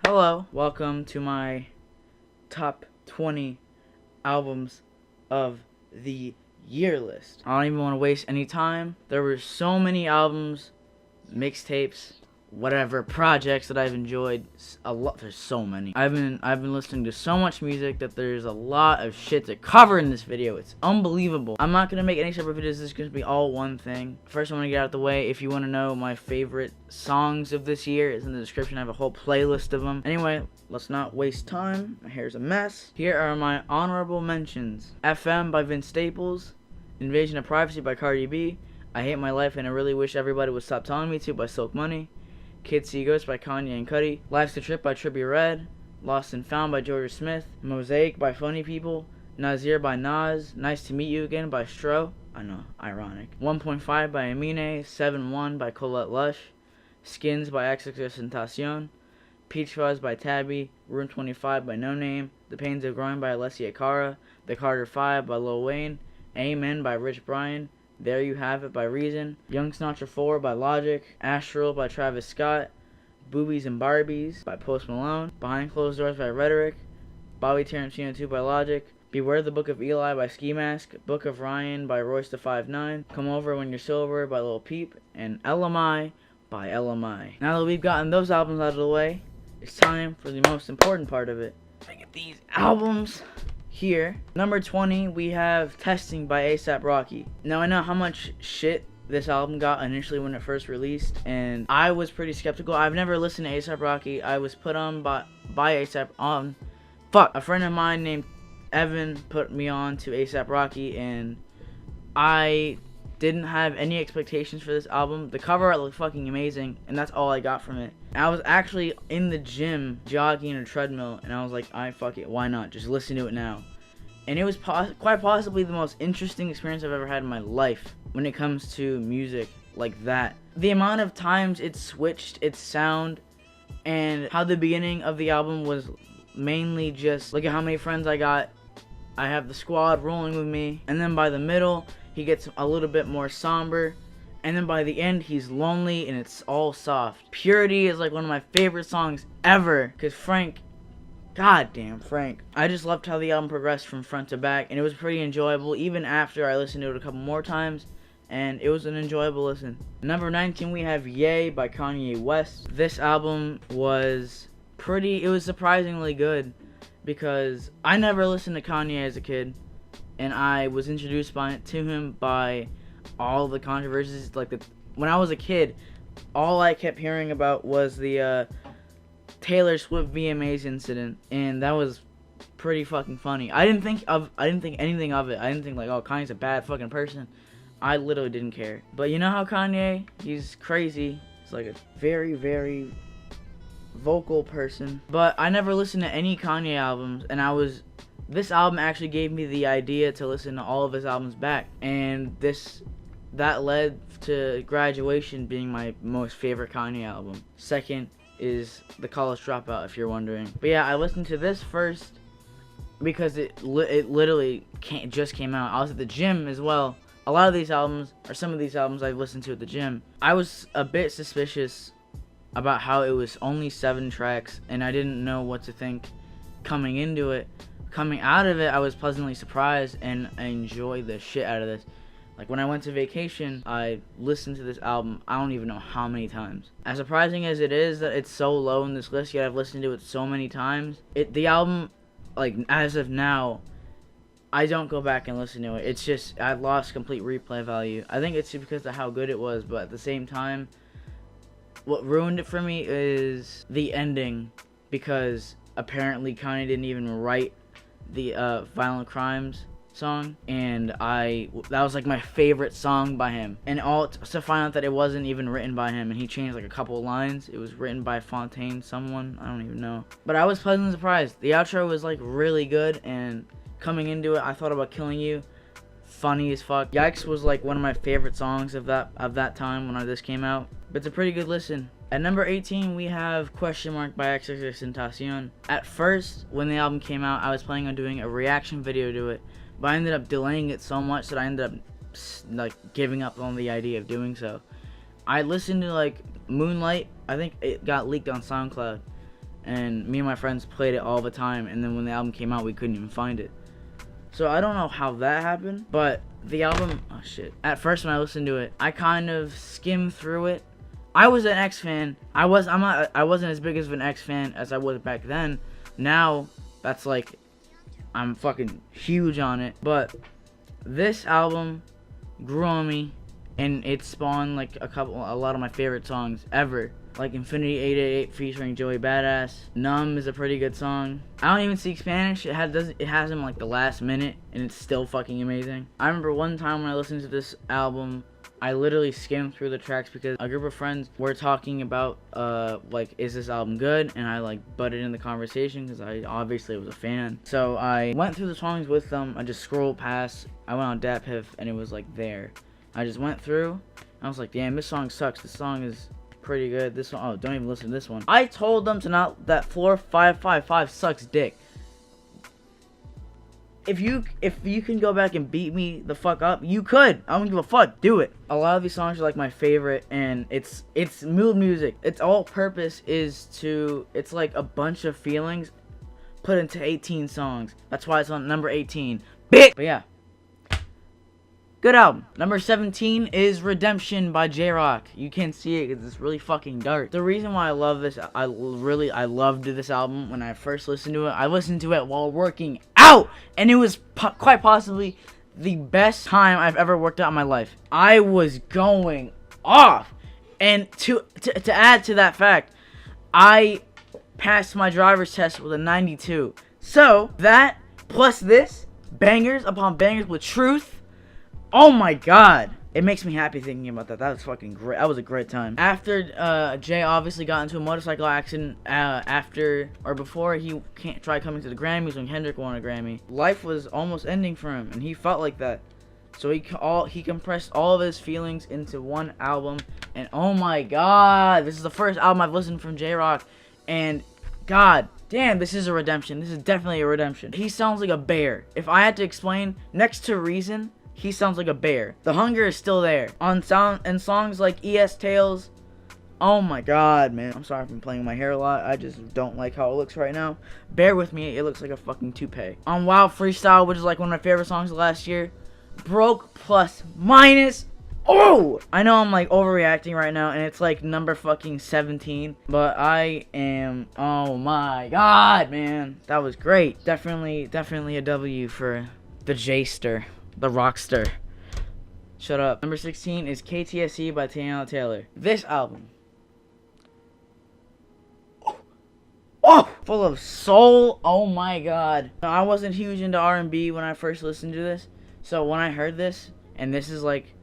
Hello, welcome to my top 20 albums of the year list. I don't even want to waste any time. There were so many albums, mixtapes, whatever projects that I've enjoyed. A lot. There's so many. I've been listening to so much music that there's a lot of shit to cover in this video. It's unbelievable. I'm not gonna make any separate videos. This is gonna be all one thing. First, I want to get out of the way. If you want to know my favorite songs of this year, it's in the description. I have a whole playlist of them. Anyway, let's not waste time. My hair's a mess. Here are my honorable mentions: FM by Vince Staples, Invasion of Privacy by Cardi B, I Hate My Life and I Really Wish Everybody Would Stop Telling Me To by Silk Money, Kids See Ghosts by Kanye and Cudi, Life's a Trip by Trippie Redd, Lost and Found by Georgia Smith, Mosaic by Funny People, Nazir by Nas, Nice to Meet You Again by Stro, I know, ironic, 1.5 by Amine, 7-1 by Colette Lush, Skins by XXXTentacion, Peach Fuzz by Tabby, Room 25 by No Name, The Pains of Growing by Alessia Cara, The Carter 5 by Lil Wayne, Amen by Rich Brian, There You Have It by Reason, Young Sinatra 4 by Logic, Astral by Travis Scott, Boobies and Barbies by Post Malone, Behind Closed Doors by Rhetoric, Bobby Tarantino 2 by Logic, Beware the Book of Eli by Ski Mask, Book of Ryan by Royce da 5'9", Come Over When You're Sober by Lil Peep, and LMI by LMI. Now that we've gotten those albums out of the way, it's time for the most important part of it. Look at these albums here. Number 20, we have Testing by A$AP Rocky. Now I know how much shit this album got initially when it first released, and I was pretty skeptical. I've never listened to A$AP Rocky. I was put on by A$AP on. A friend of mine named Evan put me on to A$AP Rocky, and I didn't have any expectations for this album. The cover art looked fucking amazing, and that's all I got from it. I was actually in the gym jogging on a treadmill, and I was like, fuck it, why not? Just listen to it now. And it was quite possibly the most interesting experience I've ever had in my life when it comes to music like that. The amount of times it switched its sound, and how the beginning of the album was mainly just, look at how many friends I got, I have the squad rolling with me, and then by the middle, he gets a little bit more somber, and then by the end, he's lonely, and it's all soft. Purity is like one of my favorite songs ever, because Frank, goddamn Frank. I just loved how the album progressed from front to back, and it was pretty enjoyable, even after I listened to it a couple more times, and it was an enjoyable listen. Number 19, we have Yay by Kanye West. This album was it was surprisingly good, because I never listened to Kanye as a kid, and I was introduced to him by all the controversies. When I was a kid, all I kept hearing about was the Taylor Swift VMAs incident, and that was pretty fucking funny. I didn't think anything of it. I didn't think like, oh, Kanye's a bad fucking person. I literally didn't care. But you know how Kanye, he's crazy. He's like a very, very vocal person. But I never listened to any Kanye albums, and this album actually gave me the idea to listen to all of his albums back, and that led to Graduation being my most favorite Kanye album. Second is The College Dropout, if you're wondering. But yeah, I listened to this first because it literally just came out. I was at the gym as well. A lot of these albums, or some of these albums, I've listened to at the gym. I was a bit suspicious about how it was only 7 tracks, and I didn't know what to think coming into it. Coming out of it, I was pleasantly surprised, and I enjoyed the shit out of this. Like, when I went to vacation, I listened to this album, I don't even know how many times. As surprising as it is that it's so low in this list, yet I've listened to it so many times. The album, like, as of now, I don't go back and listen to it. It's just, I've lost complete replay value. I think it's because of how good it was, but at the same time, what ruined it for me is the ending, because apparently Kanye didn't even write the Violent Crimes song, and that was like my favorite song by him, and all to find out that it wasn't even written by him, and he changed like a couple of lines. It was written by Fontaine someone, I don't even know, but I was pleasantly surprised. The outro was like really good, and coming into it, I thought about Killing You, funny as fuck. Yikes was like one of my favorite songs of that time when this came out, but it's a pretty good listen. At number 18, we have Question Mark by XXXTentacion. At first, when the album came out, I was planning on doing a reaction video to it, but I ended up delaying it so much that I ended up like giving up on the idea of doing so. I listened to like Moonlight. I think it got leaked on SoundCloud, and me and my friends played it all the time, and then when the album came out, we couldn't even find it. So I don't know how that happened, but the album, oh shit. At first when I listened to it, I kind of skimmed through it. I was an X fan. I wasn't as big of an X fan as I was back then. Now, that's like, I'm fucking huge on it. But this album grew on me, and it spawned like a lot of my favorite songs ever. Like Infinity 888 featuring Joey Badass. Numb is a pretty good song. I don't even speak Spanish. It has him like the last minute, and it's still fucking amazing. I remember one time when I listened to this album, I literally skimmed through the tracks because a group of friends were talking about like, is this album good? And I like butted in the conversation because I obviously was a fan. So I went through the songs with them. I just scrolled past. I went on DatPiff and it was like there. I just went through. I was like, damn, this song sucks. This song is pretty good. This one, oh, don't even listen to this one. I told them to not, that Floor 555 sucks dick. If you can go back and beat me the fuck up, you could. I don't give a fuck. Do it. A lot of these songs are like my favorite, and it's mood music. Its all purpose is to, it's like a bunch of feelings put into 18 songs. That's why it's on number 18. Bitch. But yeah. Good album. Number 17 is Redemption by J-Rock. You can't see it because it's really fucking dark. The reason why I love this, I loved this album when I first listened to it. I listened to it while working out, and it was quite possibly the best time I've ever worked out in my life. I was going off, and to add to that fact, I passed my driver's test with a 92. So that plus this, bangers upon bangers with Truth. Oh my god. It makes me happy thinking about that. That was fucking great. That was a great time. After Jay obviously got into a motorcycle accident before he tried coming to the Grammys when Kendrick won a Grammy, life was almost ending for him, and he felt like that. So he compressed all of his feelings into one album, and oh my god, this is the first album I've listened from J-Rock, and god damn, this is a redemption. This is definitely a redemption. He sounds like a bear. If I had to explain, next to Reason, he sounds like a bear. The hunger is still there. On sound and songs like ES Tales. Oh my god, man. I'm sorry if I'm playing my hair a lot. I just don't like how it looks right now. Bear with me. It looks like a fucking toupee. On Wild Freestyle, which is like one of my favorite songs of last year. Broke plus minus. Oh! I know I'm like overreacting right now, and it's like number fucking 17. But I am, oh my god, man. That was great. Definitely a W for the J-ster. The Rockster. Shut up. Number 16 is KTSE by Tiana Taylor. This album. Full of soul. Oh my god. I wasn't huge into R&B when I first listened to this. So when I heard this, and this is like,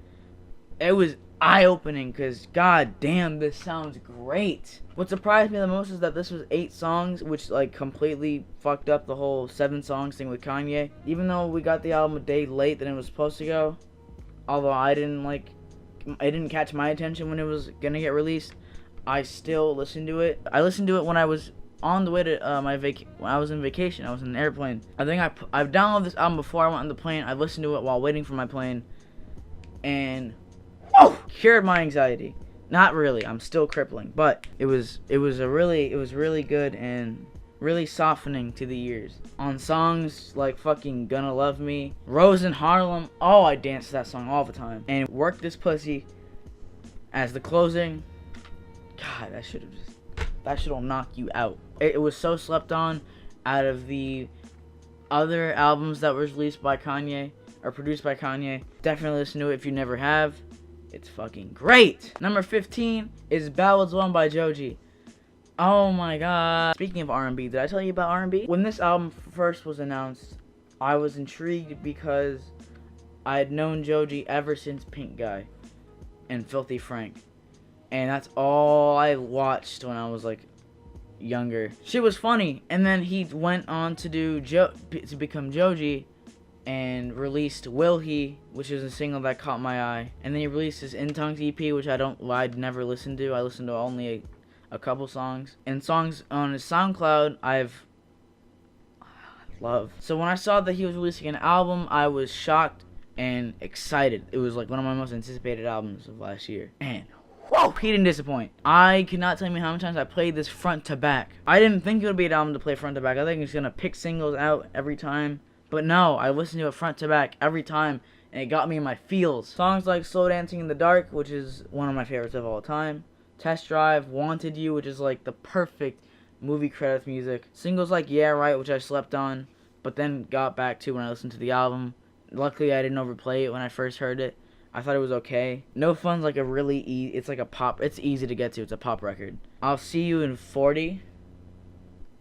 it was eye-opening because god damn, this sounds great. What surprised me the most is that this was 8 songs, which like completely fucked up the whole 7 songs thing with Kanye. Even though we got the album a day late than it was supposed to go, although it didn't catch my attention when it was gonna get released, I still listened to it. I listened to it when I was on the way to when I was in vacation. I was in an airplane. I think I've downloaded this album before I went on the plane. I listened to it while waiting for my plane, and cured my anxiety. Not really. I'm still crippling, but it was really good and really softening to the ears. On songs like fucking Gonna Love Me, Rose in Harlem. Oh, I danced to that song all the time. And Work This Pussy as the closing. God, that shit'll knock you out. It was so slept on out of the other albums that were released by Kanye or produced by Kanye. Definitely listen to it if you never have. It's fucking great. Number 15 is Ballads 1 by Joji. Oh my god. Speaking of R&B, did I tell you about R&B? When this album first was announced, I was intrigued because I had known Joji ever since Pink Guy and Filthy Frank. And that's all I watched when I was like younger. Shit was funny. And then he went on to become Joji and released Will He, which is a single that caught my eye. And then he released his In Tongues EP, which I'd never listened to. I listened to only a couple songs. And songs on his SoundCloud I love. So when I saw that he was releasing an album, I was shocked and excited. It was like one of my most anticipated albums of last year. And Whoa, he didn't disappoint. I cannot tell you how many times I played this front to back. I didn't think it would be an album to play front to back. I think it's gonna pick singles out every time. But no, I listened to it front to back every time, and it got me in my feels. Songs like Slow Dancing in the Dark, which is one of my favorites of all time. Test Drive, Wanted You, which is like the perfect movie credits music. Singles like Yeah Right, which I slept on, but then got back to when I listened to the album. Luckily, I didn't overplay it when I first heard it. I thought it was okay. No Fun's like a really it's like a pop. It's easy to get to. It's a pop record. I'll See You in 40.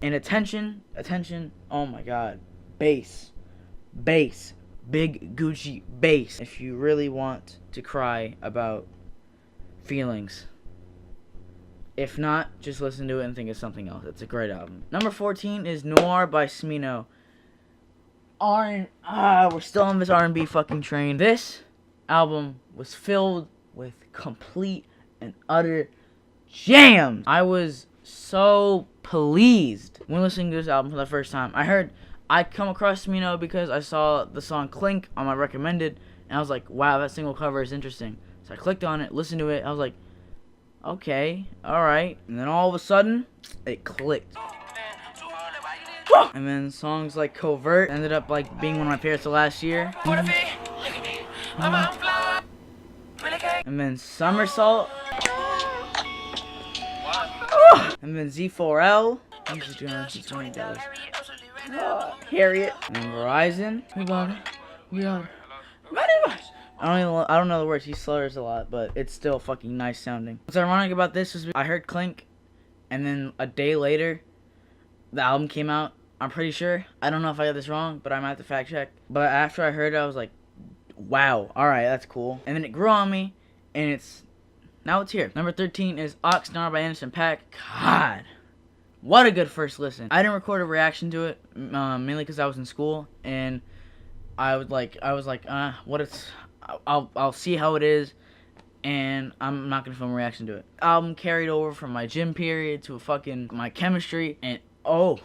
And Attention. Oh my god. Bass. Big Gucci bass. If you really want to cry about feelings. If not, just listen to it and think of something else. It's a great album. Number 14 is Noir by Smino. We're still on this R&B fucking train. This album was filled with complete and utter jams. I was so pleased when listening to this album for the first time. I come across Smino because I saw the song Clink on my recommended, and I was like, wow, that single cover is interesting. So I clicked on it, listened to it, I was like, okay, alright. And then all of a sudden, it clicked. And then songs like Covert ended up like being one of my favorites of last year. And then Somersault. And then Z4L. Harriet. And Verizon. We got it. I don't know the words. He slurs a lot, but it's still fucking nice sounding. What's ironic about this is I heard Clink, and then a day later, the album came out. I'm pretty sure. I don't know if I got this wrong, but I might have to fact check. But after I heard it, I was like, wow, alright, that's cool. And then it grew on me, and now it's here. Number 13 is Oxnard by Anderson .Paak. God, what a good first listen. I didn't record a reaction to it, mainly because I was in school, and I was like, I'll see how it is, and I'm not gonna film a reaction to it. Album carried over from my gym period to my chemistry, and oh,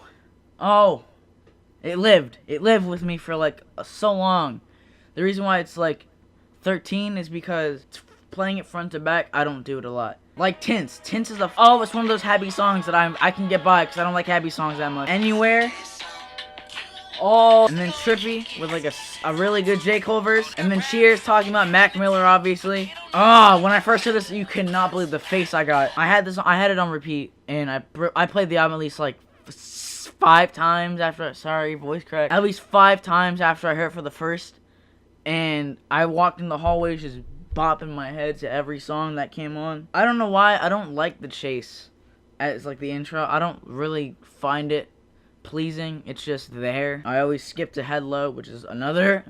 it lived with me for like so long. The reason why it's like 13 is because playing it front to back, I don't do it a lot. Like Tints is it's one of those happy songs that I can get by because I don't like happy songs that much. Anywhere. And then Trippy with like a really good J. Cole verse. And then Cheers talking about Mac Miller, obviously. When I first heard this, you cannot believe the face I got. I had it on repeat, and I played the album at least like 5 times after. Sorry, voice crack. At least 5 times after I heard it for the first, and I walked in the hallways just bopping my head to every song that came on. I don't know why I don't like the chase as like the intro. I don't really find it pleasing. It's just there. I always skip to Head Low, which is another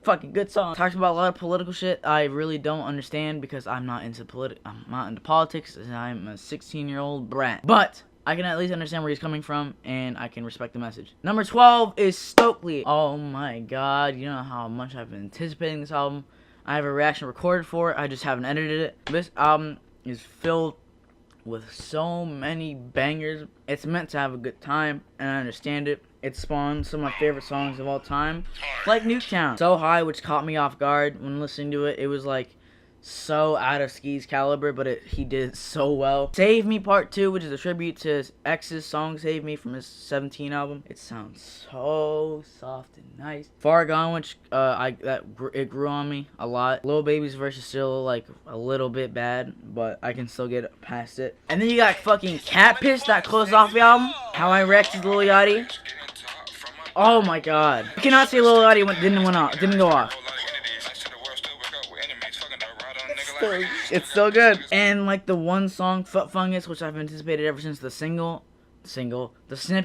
fucking good song. Talks about a lot of political shit I really don't understand because I'm not into politics, and I'm a 16-year-old brat. But I can at least understand where he's coming from, and I can respect the message. Number 12 is Stokely. Oh my god, you know how much I've been anticipating this album. I have a reaction recorded for it, I just haven't edited it. This album is filled with so many bangers. It's meant to have a good time, and I understand it. It spawned some of my favorite songs of all time, like Nuketown. So High, which caught me off guard when listening to it. It was like so out of Ski's caliber, but he did it so well. Save Me Part 2, which is a tribute to his ex's song Save Me from his 17 album. It sounds so soft and nice. Far Gone, which it grew on me a lot. Lil Baby's verse is still like a little bit bad, but I can still get past it. And then you got fucking Cat Piss that closed off the album. How I Wrecked Lil Yachty. Oh my god. You cannot say Lil Yachty didn't go off. It's still good. And like the one song, Foot Fungus, which I've anticipated ever since the snippet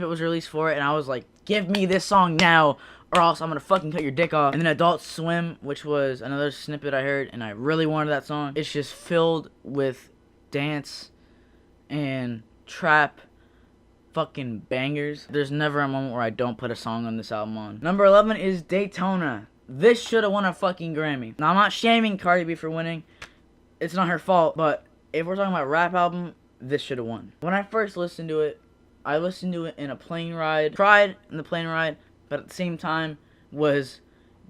was released for it, and I was like, give me this song now, or else I'm gonna fucking cut your dick off. And then Adult Swim, which was another snippet I heard, and I really wanted that song. It's just filled with dance and trap fucking bangers. There's never a moment where I don't put a song on this album on. Number 11 is Daytona. This should have won a fucking Grammy. Now, I'm not shaming Cardi B for winning. It's not her fault, but if we're talking about rap album, this should have won. When I first listened to it, I listened to it in a plane ride. Cried in the plane ride, but at the same time was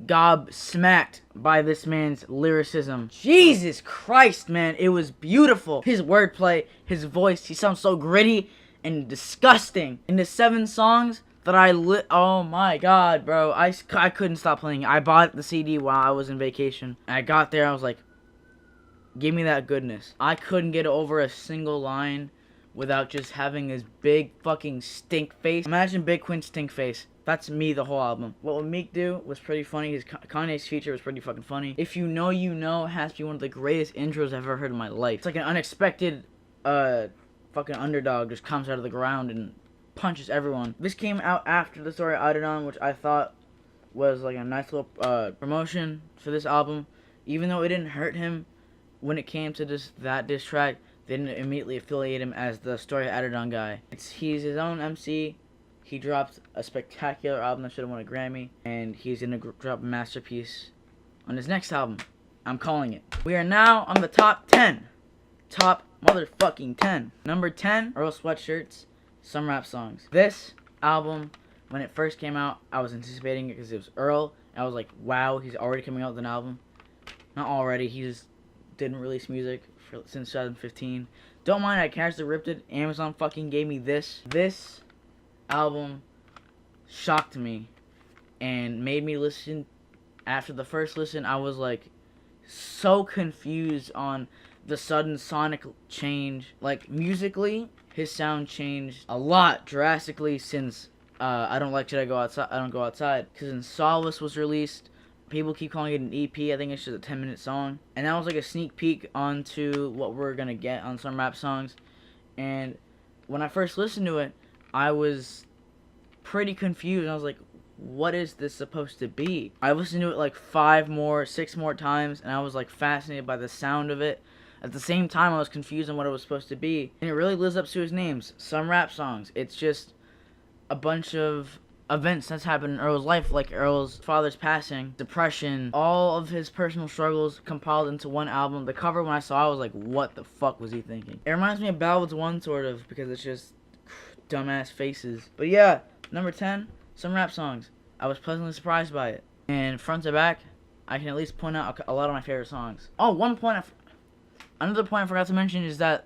gobsmacked by this man's lyricism. Jesus Christ, man, it was beautiful. His wordplay, his voice, he sounds so gritty and disgusting. In the 7 songs that oh my god, bro, I couldn't stop playing. I bought the CD while I was in vacation. I got there, I was like, give me that goodness. I couldn't get over a single line without just having his big fucking stink face. Imagine Big Queen's stink face. That's me the whole album. What would Meek do was pretty funny. His Kanye's feature was pretty fucking funny. If You Know You Know has to be one of the greatest intros I've ever heard in my life. It's like an unexpected fucking underdog just comes out of the ground and punches everyone. This came out after the story I Did On, which I thought was like a nice little promotion for this album. Even though it didn't hurt him when it came to that diss track, they didn't immediately affiliate him as the story I Did On guy. He's his own MC. He dropped a spectacular album that should have won a Grammy, and he's gonna drop a masterpiece on his next album. I'm calling it. We are now on the top 10. Top motherfucking 10. Number 10, Earl Sweatshirt's Some Rap Songs. This album, when it first came out, I was anticipating it because it was Earl. And I was like, wow, he's already coming out with an album. Not already, he just didn't release music since 2015. Don't mind, I casually ripped it. Amazon fucking gave me this. This album shocked me and made me listen. After the first listen, I was like so confused on the sudden sonic change. Like musically, his sound changed a lot drastically since I Don't Like Should I Go Outside. I Don't Go Outside, because when Solace was released, people keep calling it an EP. I think it's just a 10-minute song, and that was like a sneak peek onto what we're gonna get on Some Rap Songs. And when I first listened to it, I was pretty confused. I was like, what is this supposed to be? I listened to it like 6 more times, and I was like fascinated by the sound of it. At the same time, I was confused on what it was supposed to be. And it really lives up to his names, Some Rap Songs. It's just a bunch of events that's happened in Earl's life, like Earl's father's passing, depression, all of his personal struggles compiled into one album. The cover, when I saw it, I was like, what the fuck was he thinking? It reminds me of Ballads 1, sort of, because it's just dumbass faces. But yeah, number 10, Some Rap Songs. I was pleasantly surprised by it. And front to back, I can at least point out a lot of my favorite songs. Oh, another point I forgot to mention is that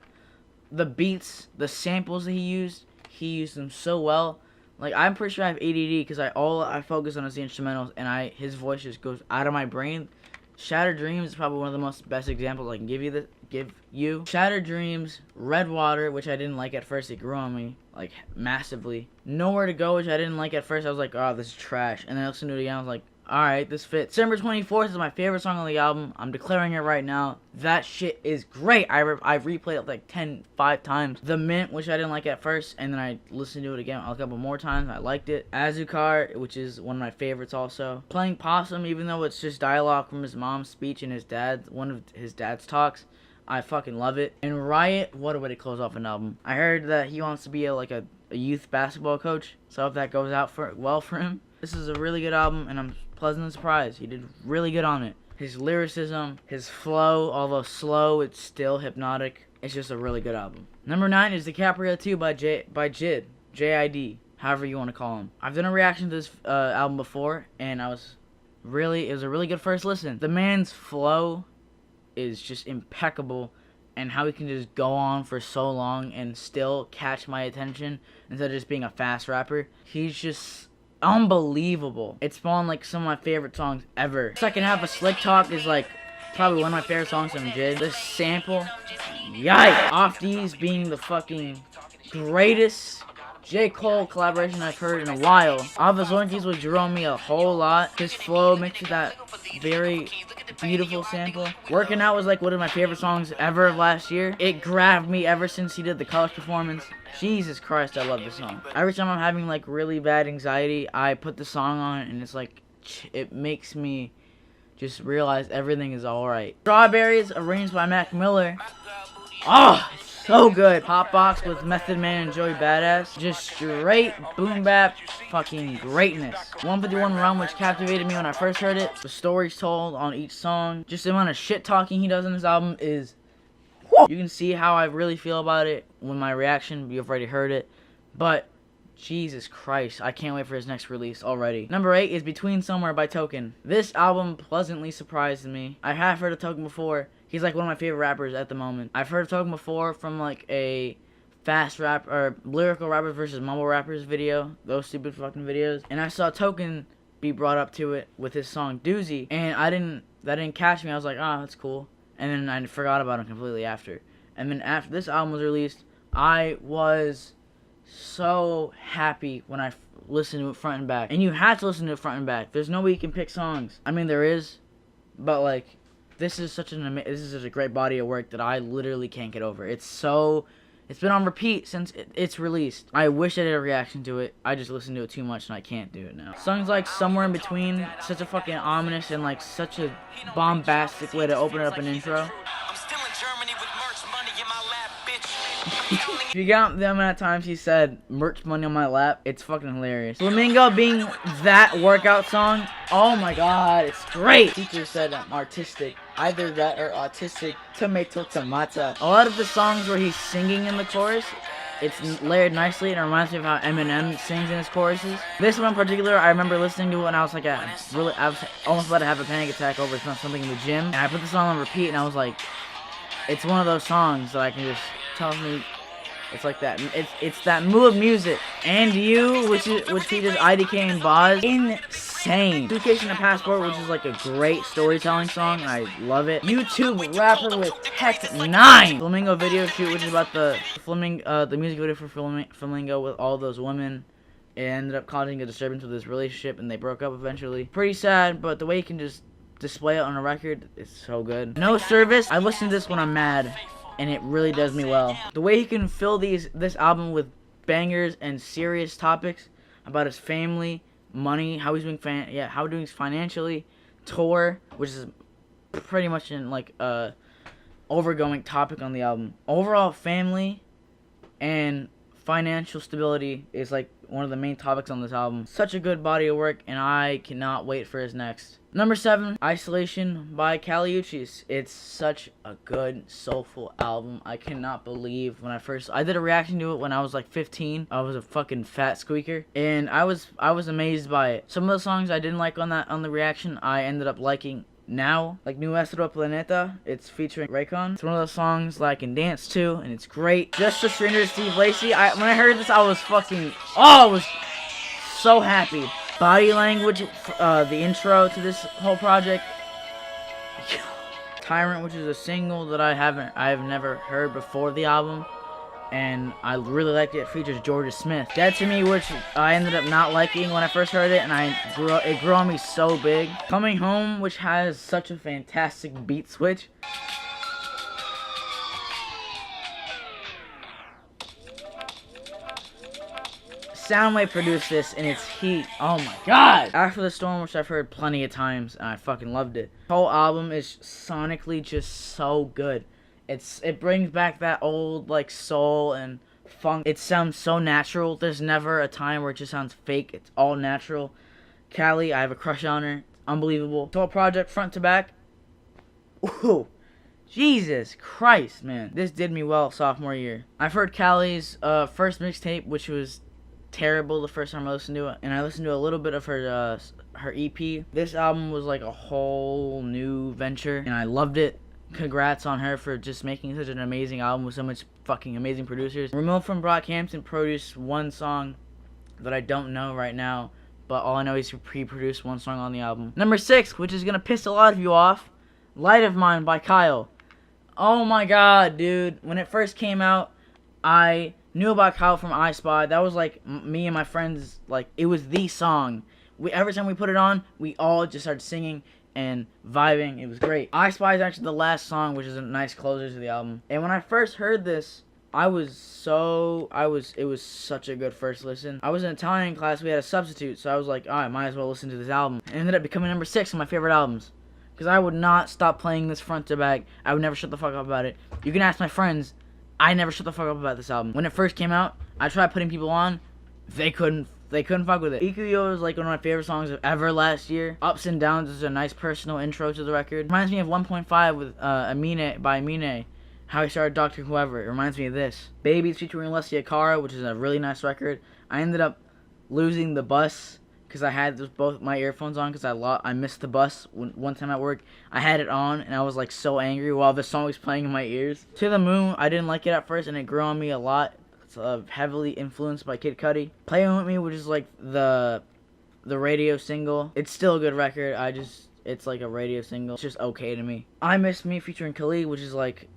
the beats, the samples that he used them so well. Like, I'm pretty sure I have ADD because all I focus on is the instrumentals, and his voice just goes out of my brain. Shattered Dreams is probably one of the most best examples I can give you. Shattered Dreams, Red Water, which I didn't like at first, it grew on me, like, massively. Nowhere to Go, which I didn't like at first, I was like, oh, this is trash. And then I listened to it again, I was like, alright, this fits. December 24th is my favorite song on the album. I'm declaring it right now. That shit is great. I've replayed it like 5 times. The Mint, which I didn't like at first, and then I listened to it again a couple more times. I liked it. Azukar, which is one of my favorites also. Playing Possum, even though it's just dialogue from his mom's speech and one of his dad's talks, I fucking love it. And Riot, what a way to close off an album. I heard that he wants to be a youth basketball coach, so if that goes out well for him. This is a really good album, and I'm pleasantly surprised. He did really good on it. His lyricism, his flow, although slow, it's still hypnotic. It's just a really good album. Number 9 is DiCaprio 2 by JID. J-I-D, however you want to call him. I've done a reaction to this album before, and it was a really good first listen. The man's flow is just impeccable, and how he can just go on for so long and still catch my attention instead of just being a fast rapper. He's just unbelievable. It spawned like some of my favorite songs ever. Second half of Slick Talk is like probably one of my favorite songs from JID. This sample, yikes. Off These being the fucking greatest J. Cole collaboration I've heard in a while. Off of Zoinkies was drawing me a whole lot. His flow mixed with that very beautiful sample. Working Out was like one of my favorite songs ever of last year. It grabbed me ever since he did the college performance. Jesus Christ, I love this song. Every time I'm having like really bad anxiety, I put the song on and it's like, it makes me just realize everything is alright. Strawberries, arranged by Mac Miller. Oh, so good. Hot Box with Method Man and Joey Badass. Just straight boom bap fucking greatness. 151 Rum, which captivated me when I first heard it. The stories told on each song. Just the amount of shit talking he does in this album is... You can see how I really feel about it with my reaction. You've already heard it. But Jesus Christ, I can't wait for his next release already. Number 8 is Between Somewhere by Token. This album pleasantly surprised me. I have heard of Token before. He's like one of my favorite rappers at the moment. I've heard of Token before from like a fast rap or lyrical rappers versus mumble rappers video. Those stupid fucking videos. And I saw Token be brought up to it with his song Doozy. And that didn't catch me. I was like, oh, that's cool. And then I forgot about him completely after. And then after this album was released, I was so happy when I listened to it front and back. And you have to listen to it front and back. There's no way you can pick songs. I mean, there is, but like, this is such a great body of work that I literally can't get over. It's been on repeat since it's released. I wish I did a reaction to it. I just listened to it too much and I can't do it now. Songs like Somewhere in Between, such a fucking ominous and like such a bombastic way to open up an intro. If you count the amount of times he said merch money on my lap, it's fucking hilarious. Flamingo being that workout song, oh my god, it's great. Teacher said I'm artistic. Either that or autistic. Tomato tomata. A lot of the songs where he's singing in the chorus, it's layered nicely and it reminds me of how Eminem sings in his choruses. This one in particular, I remember listening to it when I was like I was almost about to have a panic attack over something in the gym. And I put the song on repeat and I was like, it's one of those songs that I can just tell me. It's like that. It's that mood music. And You, which features IDK and Boz. Insane. Suitcase and a Passport, which is like a great storytelling song. I love it. YouTube rapper with Tech 9. Flamingo video shoot, which is about the music video for Flamingo with all those women. It ended up causing a disturbance with his relationship, and they broke up eventually. Pretty sad, but the way you can just display it on a record is so good. No Service. I listen to this when I'm mad. And it really does me well. The way he can fill this album with bangers and serious topics about his family, money, how he's doing financially, tour, which is pretty much in like a overgoing topic on the album. Overall, family and financial stability is like one of the main topics on this album. Such a good body of work, and I cannot wait for his next. Number 7, Isolation by Kali Uchis. It's such a good, soulful album. I cannot believe when I did a reaction to it when I was like 15. I was a fucking fat squeaker, and I was amazed by it. Some of the songs I didn't like on the reaction, I ended up liking now, like Nuestro Planeta. It's featuring Raycon. It's one of those songs that I can dance to, and it's great. Just a Stranger to Steve Lacy. When I heard this, I was I was so happy. Body Language, the intro to this whole project. Tyrant, which is a single that I've never heard before the album, and I really liked it. It features Georgia Smith. Dead to Me, which I ended up not liking when I first heard it, and it grew on me so big. Coming Home, which has such a fantastic beat switch. Soundwave produced this in its heat. Oh my god! After the Storm, which I've heard plenty of times, and I fucking loved it. The whole album is sonically just so good. It brings back that old like soul and funk. It sounds so natural. There's never a time where it just sounds fake. It's all natural. Kali, I have a crush on her. It's unbelievable. The whole project, front to back. Ooh. Jesus Christ, man. This did me well sophomore year. I've heard Kali's first mixtape, which was terrible the first time I listened to it, and I listened to a little bit of her EP. This album was like a whole new venture, and I loved it. Congrats on her for just making such an amazing album with so much fucking amazing producers. Ramil from Brockhampton produced one song that I don't know right now, but all I know is he produced one song on the album. Number 6, which is gonna piss a lot of you off, Light of Mine by Kyle. Oh my god, dude. When it first came out, I knew about Kyle from I Spy. That was like me and my friends, like it was the song. Every time we put it on, we all just started singing and vibing. It was great. I Spy is actually the last song, which is a nice closer to the album. And when I first heard this, it was such a good first listen. I was in Italian class, we had a substitute, so I was like, alright, might as well listen to this album. It ended up becoming number 6 of my favorite albums. Because I would not stop playing this front to back. I would never shut the fuck up about it. You can ask my friends, I never shut the fuck up about this album. When it first came out, I tried putting people on, they couldn't fuck with it. Ikuyo is like one of my favorite songs of ever last year. Ups and Downs is a nice personal intro to the record. Reminds me of 1.5 with Amine by Amine. How he started Dr. Whoever. It reminds me of this. Babies featuring Alessia Cara, which is a really nice record. I ended up losing the bus because I had both my earphones on because I missed the bus one time at work. I had it on and I was like so angry while the song was playing in my ears. To the Moon, I didn't like it at first and it grew on me a lot. It's heavily influenced by Kid Cudi. Playing With Me, which is like the radio single. It's still a good record. It's like a radio single. It's just okay to me. I Miss Me featuring Khalid, which is like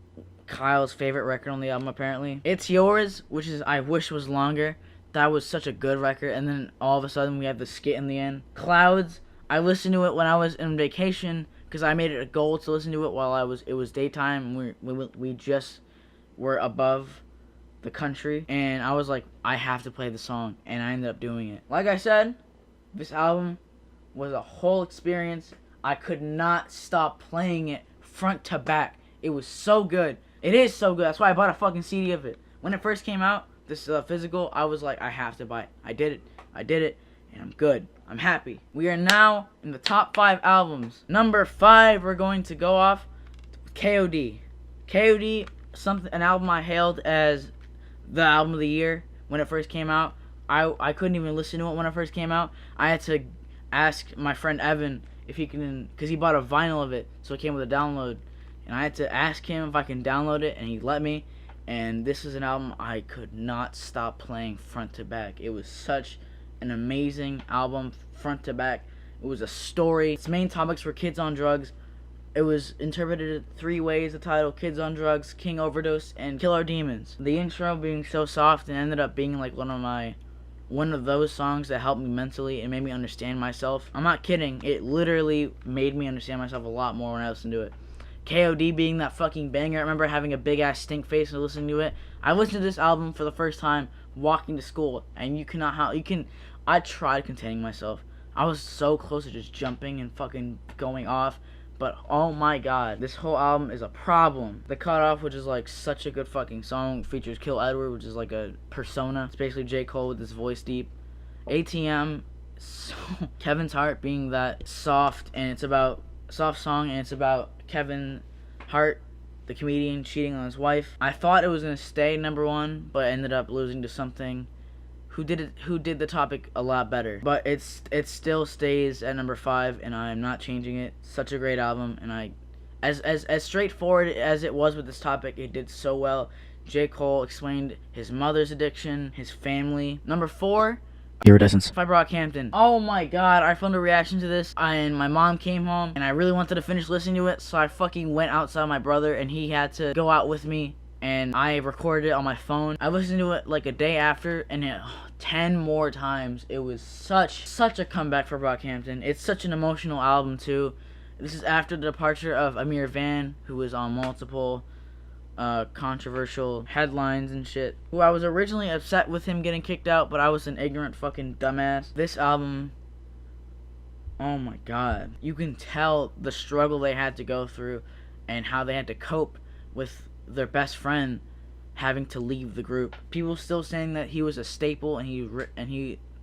Kyle's favorite record on the album apparently. It's Yours, which is I wish was longer. That was such a good record, and then all of a sudden we have the skit in the end. Clouds, I listened to it when I was in vacation because I made it a goal to listen to it while it was daytime and we just were above the country, and I was like, I have to play the song, and I ended up doing it. Like I said, this album was a whole experience. I could not stop playing it front to back. It was so good. It is so good. That's why I bought a fucking CD of it. When it first came out, this physical, I was like, I have to buy it. I did it, and I'm good. I'm happy. We are now in the top 5 albums. Number 5, we're going to go off KOD. KOD, an album I hailed as the album of the year when it first came out. I couldn't even listen to it when it first came out. I had to ask my friend Evan if he can, because he bought a vinyl of it, so it came with a download. And I had to ask him if I can download it, and he let me. And this is an album I could not stop playing front to back. It was such an amazing album front to back. It was a story. Its main topics were kids on drugs. It was interpreted 3 ways, the title: Kids on Drugs, King Overdose, and Kill Our Demons. The intro being so soft and ended up being like one of those songs that helped me mentally and made me understand myself. I'm not kidding. It literally made me understand myself a lot more when I listened to it. KOD being that fucking banger. I remember having a big ass stink face and listening to it. I listened to this album for the first time walking to school, and I tried containing myself. I was so close to just jumping and fucking going off, but oh my god, this whole album is a problem. The Cutoff, which is like such a good fucking song, features Kill Edward, which is like a persona. It's basically J. Cole with his voice deep. ATM, Kevin's Heart being that soft song, and it's about Kevin Hart, the comedian, cheating on his wife. I thought it was gonna stay number 1, but ended up losing to something who did the topic a lot better. But it still stays at number 5, and I'm not changing it. Such a great album, and as straightforward as it was with this topic, it did so well. J. Cole explained his mother's addiction, his family. Number 4, Iridescence by Brockhampton. Oh my god, I filmed a reaction to this, and my mom came home, and I really wanted to finish listening to it, so I fucking went outside with my brother, and he had to go out with me, and I recorded it on my phone. I listened to it like a day after, and 10 more times. It was such a comeback for Brockhampton. It's such an emotional album too. This is after the departure of Amir Van, who was on multiple controversial headlines and shit, who I was originally upset with him getting kicked out, but I was an ignorant fucking dumbass. This album, oh my god, you can tell the struggle they had to go through and how they had to cope with their best friend having to leave the group. People still saying that he was a staple and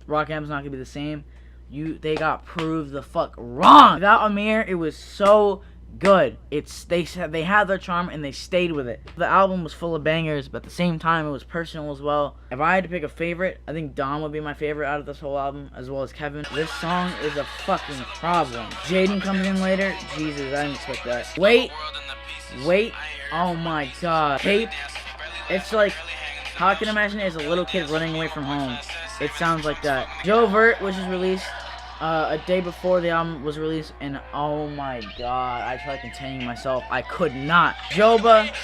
Brockhampton's not gonna be the same. They got proved the fuck wrong. Without Amir, it was so good. They had their charm and they stayed with it. The album was full of bangers, but at the same time it was personal as well. If I had to pick a favorite, I think Dom would be my favorite out of this whole album, as well as Kevin. This song is a fucking problem. Jaden coming in later, Jesus, I didn't expect that. Wait, oh my god. Tape, it's like, how I can imagine it is a little kid running away from home. It sounds like that. Joe Vert, which is released a day before the album was released, and oh my god, I tried containing myself. I could not. Joba,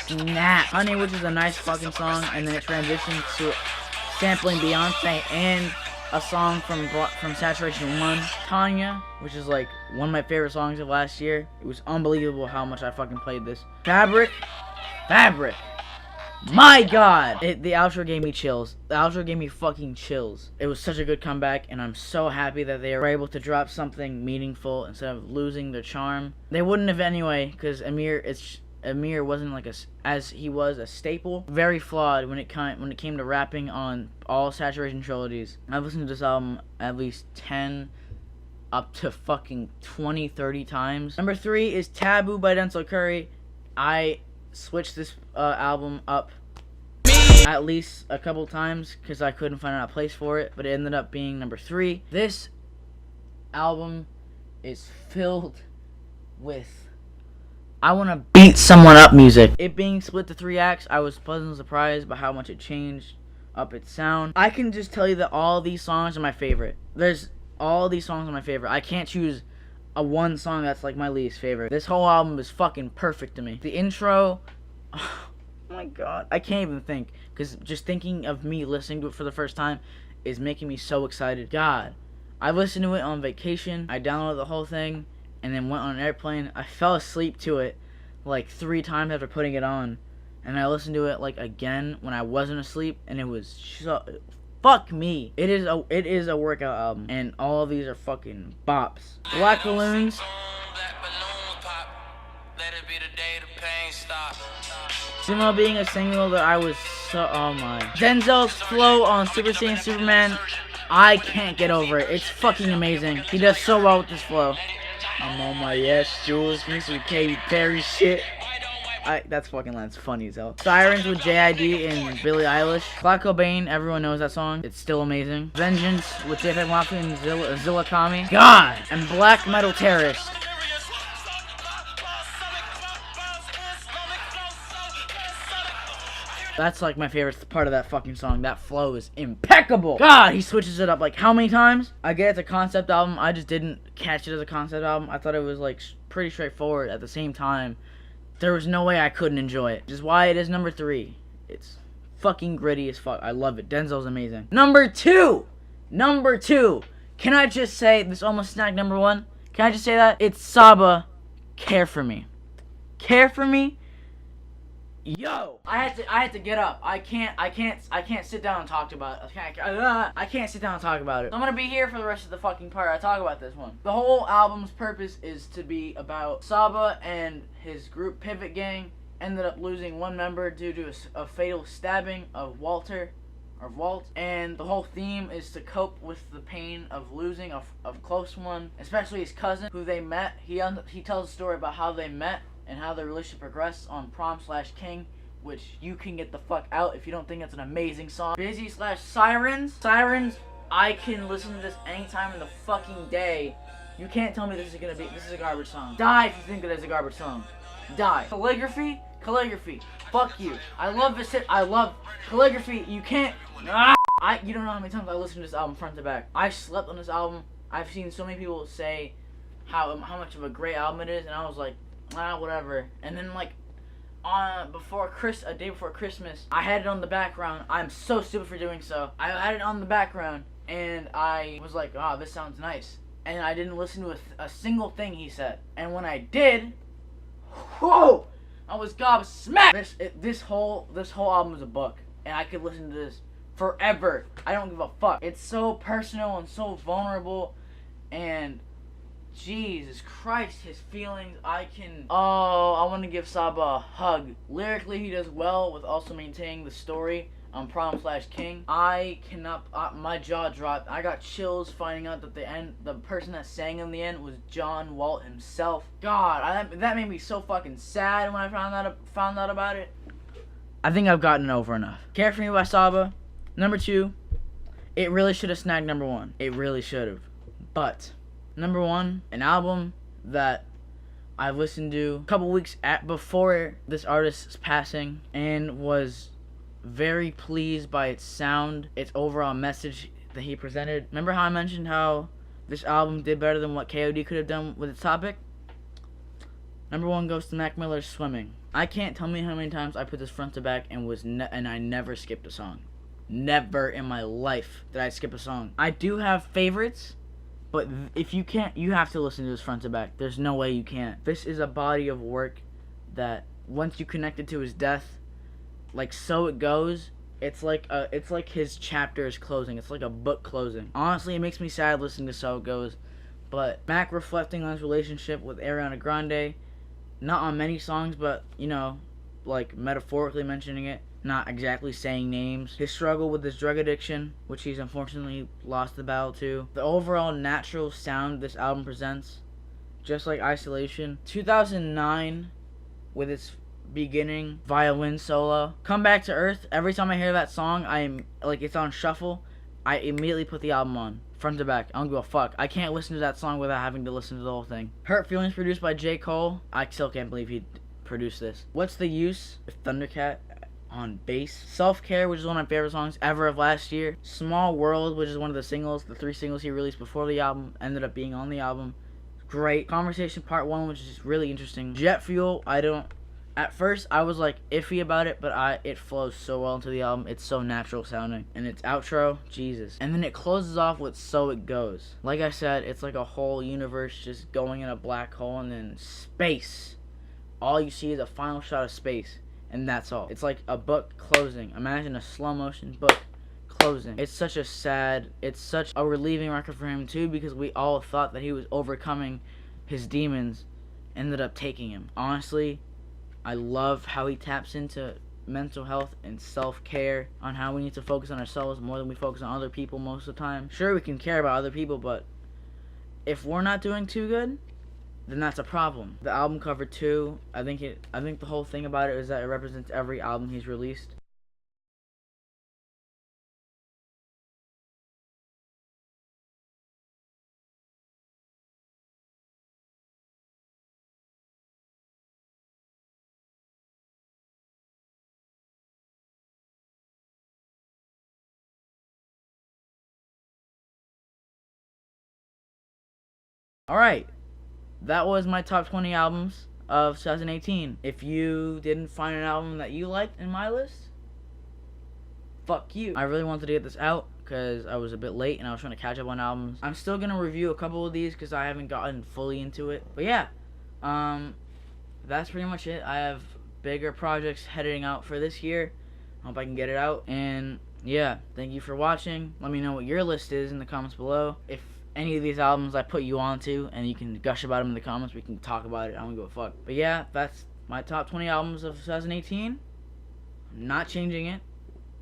snap. Honey, which is a nice fucking song, and then it transitions to sampling Beyonce and a song from Saturation 1. Tanya, which is like one of my favorite songs of last year. It was unbelievable how much I fucking played this. Fabric. My god! The outro gave me chills. The outro gave me fucking chills. It was such a good comeback, and I'm so happy that they were able to drop something meaningful instead of losing their charm. They wouldn't have anyway, because Amir wasn't like as he was a staple. Very flawed when it came to rapping on all Saturation trilogies. I've listened to this album at least 10 up to fucking 20, 30 times. Number 3 is Taboo by Denzel Curry. I switched this album up. at least a couple times because I couldn't find a place for it, but it ended up being number 3. This album is filled with I want to beat someone up music. It being split to 3 acts, I was pleasantly surprised by how much it changed up its sound. I can just tell you that all these songs are my favorite. All these songs are my favorite. I can't choose a one song that's like my least favorite. This whole album is fucking perfect to me. The intro, oh my god, I can't even think, because just thinking of me listening to it for the first time is making me so excited. God, I listened to it on vacation. I downloaded the whole thing and then went on an airplane. I fell asleep to it like 3 times after putting it on, and I listened to it like again when I wasn't asleep, and it was so fuck me. It is a workout album, and all of these are fucking bops. Black Balloons. Sumo being a single that I was so, oh my. Denzel's flow on Super Saiyan Superman, I can't get over it. It's fucking amazing. He does so well with this flow. I'm on my ass, Jules, me some Katy Perry shit. That's fucking that's funny as hell. Sirens with JID and Billie Eilish. Black Cobain, everyone knows that song. It's still amazing. Vengeance with JFK Mafia and Zilla Kami. God! And Black Metal Terrorist. That's like my favorite part of that fucking song. That flow is impeccable. God, he switches it up like how many times? I get it's a concept album. I just didn't catch it as a concept album. I thought it was like pretty straightforward. At the same time, there was no way I couldn't enjoy it. Which is why it is number 3. It's fucking gritty as fuck. I love it. Denzel's amazing. Number 2. Can I just say this almost snagged number 1? Can I just say that? It's Saba, Care For Me. Care For Me. Yo, I had to get up. I can't sit down and talk about it. I can't sit down and talk about it. So I'm gonna be here for the rest of the fucking part. I talk about this one. The whole album's purpose is to be about Saba and his group Pivot Gang ended up losing one member due to a fatal stabbing of Walt, and the whole theme is to cope with the pain of losing a close one, especially his cousin who they met. He tells a story about how they met and how their relationship progressed on Prom/King, which you can get the fuck out if you don't think it's an amazing song. Busy/Sirens. Sirens, I can listen to this anytime in the fucking day. You can't tell me this is a garbage song. Die if you think that it's a garbage song. Die. Calligraphy. Fuck you. I love this hit. I love Calligraphy. You can't. You don't know how many times I listened to this album front to back. I slept on this album. I've seen so many people say how much of a great album it is, and I was like, whatever. And then like a day before Christmas, I had it on the background. I'm so stupid for doing so. I had it on the background, and I was like, oh, this sounds nice. And I didn't listen to a single thing he said. And when I did, whoa, I was gobsmacked. This whole album is a book, and I could listen to this forever. I don't give a fuck. It's so personal and so vulnerable, and Jesus Christ, his feelings, I want to give Saba a hug. Lyrically, he does well with also maintaining the story on Prom/King. I cannot, my jaw dropped. I got chills finding out that the person that sang in the end was John Walt himself. God, that made me so fucking sad when I found out about it. I think I've gotten over enough. Care For Me by Saba, number 2. It really should have snagged number 1. It really should have. But number 1, an album that I listened to a couple weeks before this artist's passing and was very pleased by its sound, its overall message that he presented. Remember how I mentioned how this album did better than what KOD could have done with its topic? Number 1 goes to Mac Miller's Swimming. I can't tell me how many times I put this front to back and I never skipped a song. Never in my life did I skip a song. I do have favorites, but if you can't, you have to listen to this front to back. There's no way you can't. This is a body of work that once you connect it to his death, like So It Goes, it's like his chapter is closing. It's like a book closing. Honestly, it makes me sad listening to So It Goes, but Mac reflecting on his relationship with Ariana Grande, not on many songs, but like metaphorically mentioning it, not exactly saying names. His struggle with his drug addiction, which he's unfortunately lost the battle to. The overall natural sound this album presents, just like Isolation. 2009, with its beginning violin solo. Come Back to Earth. Every time I hear that song, I'm like, it's on shuffle, I immediately put the album on front to back. I don't give a fuck. I can't listen to that song without having to listen to the whole thing. Hurt Feelings, produced by J. Cole. I still can't believe he produced this. What's the Use, with Thundercat on bass. Self Care, which is one of my favorite songs ever of last year. Small World, which is one of the singles, the 3 singles he released before the album, ended up being on the album. Great. Conversation Part 1, which is really interesting. Jet Fuel, at first I was like iffy about it, but it flows so well into the album. It's so natural sounding. And its outro, Jesus. And then it closes off with So It Goes. Like I said, it's like a whole universe just going in a black hole, and then space. All you see is a final shot of space, and that's all. It's like a book closing. Imagine a slow motion book closing. It's such a relieving record for him too, because we all thought that he was overcoming his demons, ended up taking him. Honestly, I love how he taps into mental health and self-care, on how we need to focus on ourselves more than we focus on other people most of the time. Sure, we can care about other people, but if we're not doing too good, then that's a problem. The album cover too, I think the whole thing about it is that it represents every album he's released. Alright, that was my top 20 albums of 2018. If you didn't find an album that you liked in my list, fuck you. I really wanted to get this out because I was a bit late and I was trying to catch up on albums. I'm still going to review a couple of these because I haven't gotten fully into it. But yeah, that's pretty much it. I have bigger projects heading out for this year. Hope I can get it out. And yeah, thank you for watching. Let me know what your list is in the comments below. If any of these albums I put you onto, and you can gush about them in the comments, we can talk about it. I don't give a fuck. But yeah, that's my top 20 albums of 2018. I'm not changing it.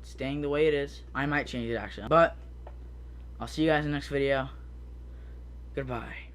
It's staying the way it is. I might change it actually. But I'll see you guys in the next video. Goodbye.